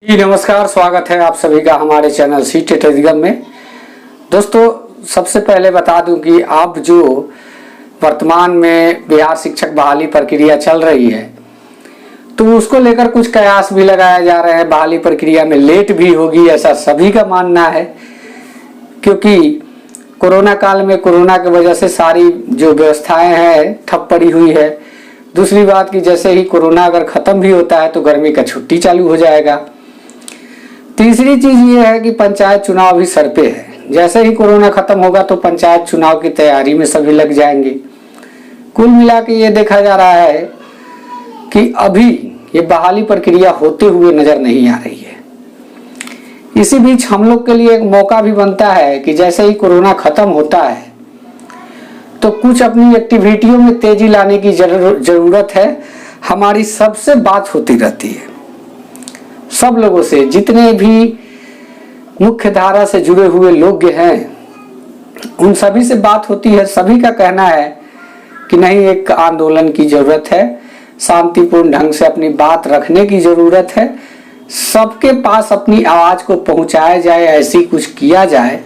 जी नमस्कार, स्वागत है आप सभी का हमारे चैनल सीटेट अधिगम में। दोस्तों, सबसे पहले बता दूं कि आप जो वर्तमान में बिहार शिक्षक बहाली प्रक्रिया चल रही है तो उसको लेकर कुछ कयास भी लगाए जा रहे हैं। बहाली प्रक्रिया में लेट भी होगी ऐसा सभी का मानना है, क्योंकि कोरोना काल में कोरोना की वजह से सारी जो व्यवस्थाएं हैं ठप पड़ी हुई है। दूसरी बात कि जैसे ही कोरोना अगर खत्म भी होता है तो गर्मी का छुट्टी चालू हो जाएगा। तीसरी चीज ये है कि पंचायत चुनाव भी सर पे है। जैसे ही कोरोना खत्म होगा तो पंचायत चुनाव की तैयारी में सभी लग जाएंगे। कुल मिला के ये देखा जा रहा है कि अभी ये बहाली प्रक्रिया होते हुए नजर नहीं आ रही है। इसी बीच हम लोग के लिए एक मौका भी बनता है कि जैसे ही कोरोना खत्म होता है तो कुछ अपनी एक्टिविटियों में तेजी लाने की जरूरत है। हमारी सबसे बात होती रहती है, सब लोगों से, जितने भी मुख्य धारा से जुड़े हुए लोग हैं उन सभी से बात होती है। सभी का कहना है कि नहीं, एक आंदोलन की जरूरत है, शांतिपूर्ण ढंग से अपनी बात रखने की जरूरत है, सबके पास अपनी आवाज को पहुंचाया जाए, ऐसी कुछ किया जाए,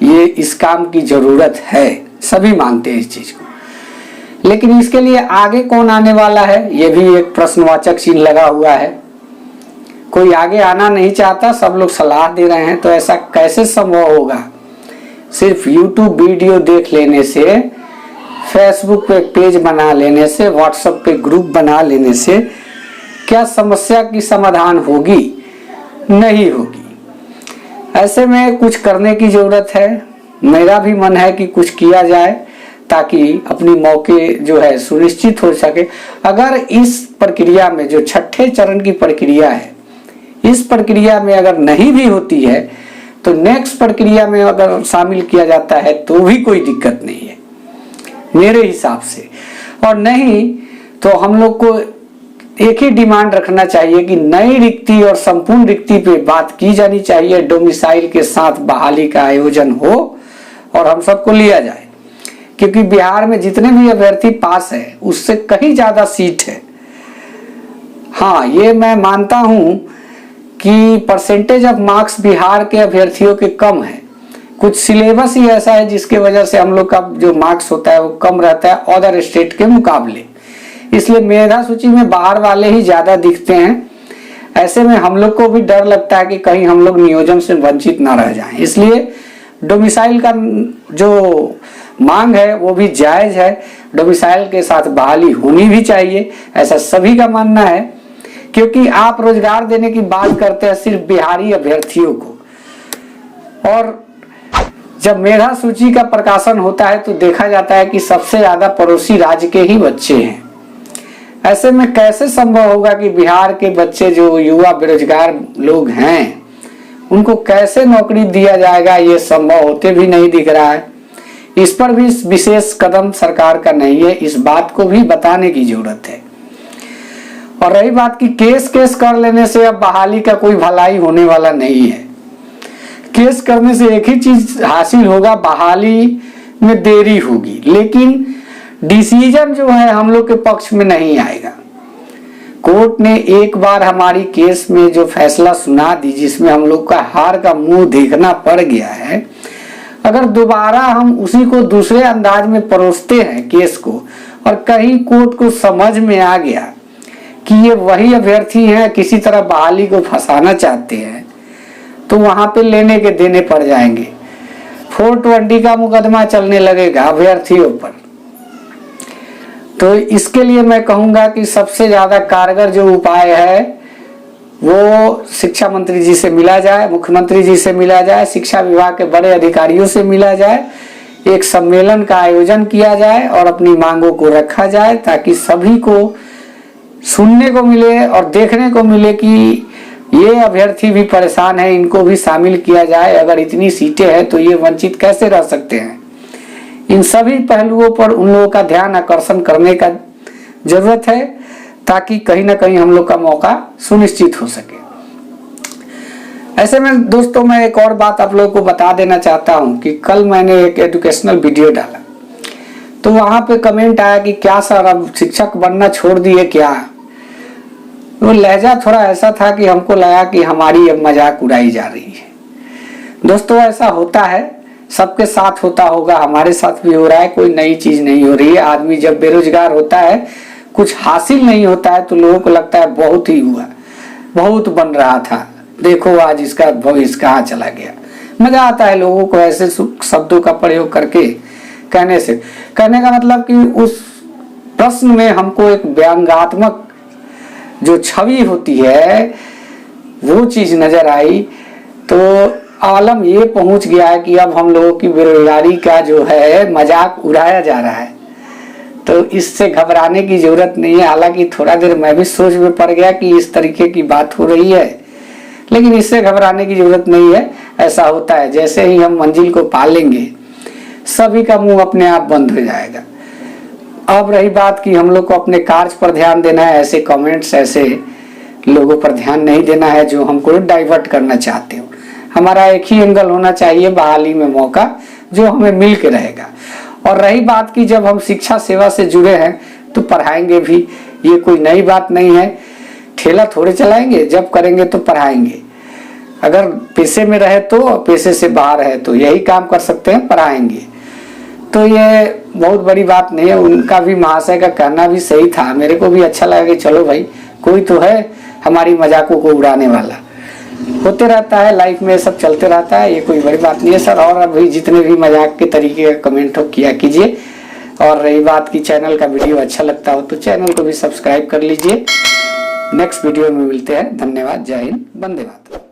ये इस काम की जरूरत है। सभी मानते हैं इस चीज को, लेकिन इसके लिए आगे कौन आने वाला है ये भी एक प्रश्नवाचक चिन्ह लगा हुआ है। कोई आगे आना नहीं चाहता, सब लोग सलाह दे रहे हैं, तो ऐसा कैसे संभव होगा? सिर्फ YouTube वीडियो देख लेने से, फेसबुक पे पेज बना लेने से, व्हाट्सएप पे ग्रुप बना लेने से क्या समस्या की समाधान होगी? नहीं होगी। ऐसे में कुछ करने की जरूरत है। मेरा भी मन है कि कुछ किया जाए ताकि अपनी मौके जो है सुनिश्चित हो सके। अगर इस प्रक्रिया में जो छठे चरण की प्रक्रिया है, इस प्रक्रिया में अगर नहीं भी होती है तो नेक्स्ट प्रक्रिया में अगर शामिल किया जाता है तो भी कोई दिक्कत नहीं है मेरे हिसाब से। और नहीं तो हम लोग को एक ही डिमांड रखना चाहिए कि नई रिक्ति और संपूर्ण रिक्ति पे बात की जानी चाहिए। डोमिसाइल के साथ बहाली का आयोजन हो और हम सबको लिया जाए, क्योंकि बिहार में जितने भी अभ्यर्थी पास है उससे कहीं ज्यादा सीट है। हाँ, ये मैं मानता हूं कि परसेंटेज ऑफ मार्क्स बिहार के अभ्यर्थियों के कम है। कुछ सिलेबस ही ऐसा है जिसके वजह से हम लोग का जो मार्क्स होता है वो कम रहता है अदर स्टेट के मुकाबले, इसलिए मेधा सूची में बाहर वाले ही ज्यादा दिखते हैं। ऐसे में हम लोग को भी डर लगता है कि कहीं हम लोग नियोजन से वंचित ना रह जाएं, इसलिए डोमिसाइल का जो मांग है वो भी जायज है। डोमिसाइल के साथ बहाली होनी भी चाहिए, ऐसा सभी का मानना है, क्योंकि आप रोजगार देने की बात करते हैं सिर्फ बिहारी अभ्यर्थियों को, और जब मेधा सूची का प्रकाशन होता है तो देखा जाता है कि सबसे ज्यादा पड़ोसी राज्य के ही बच्चे हैं। ऐसे में कैसे संभव होगा कि बिहार के बच्चे जो युवा बेरोजगार लोग हैं उनको कैसे नौकरी दिया जाएगा? ये संभव होते भी नहीं दिख रहा है। इस पर भी विशेष कदम सरकार का नहीं है, इस बात को भी बताने की जरूरत है। और रही बात की केस कर लेने से अब बहाली का कोई भलाई होने वाला नहीं है। केस करने से एक ही चीज हासिल होगा, बहाली में देरी होगी, लेकिन डिसीजन जो है हम लोग के पक्ष में नहीं आएगा। कोर्ट ने एक बार हमारी केस में जो फैसला सुना दी, जिसमें हम लोग का हार का मुंह देखना पड़ गया है, अगर दोबारा हम उसी को दूसरे अंदाज में परोसते हैं केस को, और कहीं कोर्ट को समझ में आ गया कि ये वही अभ्यर्थी हैं, किसी तरह बहाली को फंसाना चाहते हैं, तो वहां पे लेने के देने पड़ जाएंगे। 420 का मुकदमा चलने लगेगा अभ्यर्थियों पर। तो इसके लिए मैं कहूंगा कि सबसे ज्यादा कारगर जो उपाय है वो शिक्षा मंत्री जी से मिला जाए, मुख्यमंत्री जी से मिला जाए, शिक्षा विभाग के बड़े अधिकारियों से मिला जाए, एक सम्मेलन का आयोजन किया जाए और अपनी मांगों को रखा जाए, ताकि सभी को सुनने को मिले और देखने को मिले कि ये अभ्यर्थी भी परेशान है, इनको भी शामिल किया जाए। अगर इतनी सीटें हैं तो ये वंचित कैसे रह सकते हैं? इन सभी पहलुओं पर उन लोगों का ध्यान आकर्षण करने का जरूरत है, ताकि कहीं ना कहीं हम लोग का मौका सुनिश्चित हो सके। ऐसे में दोस्तों, मैं एक और बात आप लोगों को बता देना चाहता हूं कि कल मैंने एक एजुकेशनल वीडियो डाला, तो वहां पे कमेंट आया कि क्या सर अब शिक्षक बनना छोड़ दिए क्या? वो लहजा थोड़ा ऐसा था कि हमको लगा कि हमारी अब मजाक उड़ाई जा रही है। दोस्तों ऐसा होता है, सबके साथ होता होगा, हमारे साथ भी हो रहा है, कोई नई चीज नहीं हो रही है। आदमी जब बेरोजगार होता है, कुछ हासिल नहीं होता है, तो लोगों को लगता है बहुत ही हुआ, बहुत बन रहा था, देखो आज इसका भविष्य कहाँ चला गया। मजा आता है लोगों को ऐसे शब्दों का प्रयोग करके कहने से। कहने का मतलब कि उस प्रश्न में हमको एक व्यंग्यात्मक जो छवि होती है वो चीज नजर आई। तो आलम ये पहुंच गया है कि अब हम लोगों की बेरोजगारी का जो है मजाक उड़ाया जा रहा है, तो इससे घबराने की जरूरत नहीं है। हालांकि थोड़ा देर मैं भी सोच में पड़ गया कि इस तरीके की बात हो रही है, लेकिन इससे घबराने की जरूरत नहीं है। ऐसा होता है, जैसे ही हम मंजिल को पा लेंगे सभी का मुंह अपने आप बंद हो जाएगा। अब रही बात कि हम लोग को अपने कार्य पर ध्यान देना है, ऐसे कमेंट्स, ऐसे लोगों पर ध्यान नहीं देना है जो हमको डाइवर्ट करना चाहते हो। हमारा एक ही एंगल होना चाहिए, बहाली में मौका जो हमें मिल के रहेगा। और रही बात की जब हम शिक्षा सेवा से जुड़े हैं तो पढ़ाएंगे भी, ये कोई नई बात नहीं है। ठेला थोड़े चलाएंगे, जब करेंगे तो पढ़ाएंगे। अगर पेशे में रहे तो, पेशे से बाहर है तो यही काम कर सकते हैं, पढ़ाएंगे। तो ये बहुत बड़ी बात नहीं है। उनका भी, महाशय का कहना भी सही था, मेरे को भी अच्छा लगा कि चलो भाई कोई तो है हमारी मजाकों को उड़ाने वाला। होते रहता है लाइफ में, सब चलते रहता है, ये कोई बड़ी बात नहीं है सर। और अभी जितने भी मजाक के तरीके का कमेंट हो किया कीजिए। और रही बात की चैनल का वीडियो अच्छा लगता हो तो चैनल को भी सब्सक्राइब कर लीजिए। नेक्स्ट वीडियो में मिलते हैं। धन्यवाद। जय हिंद, वंदे मातरम।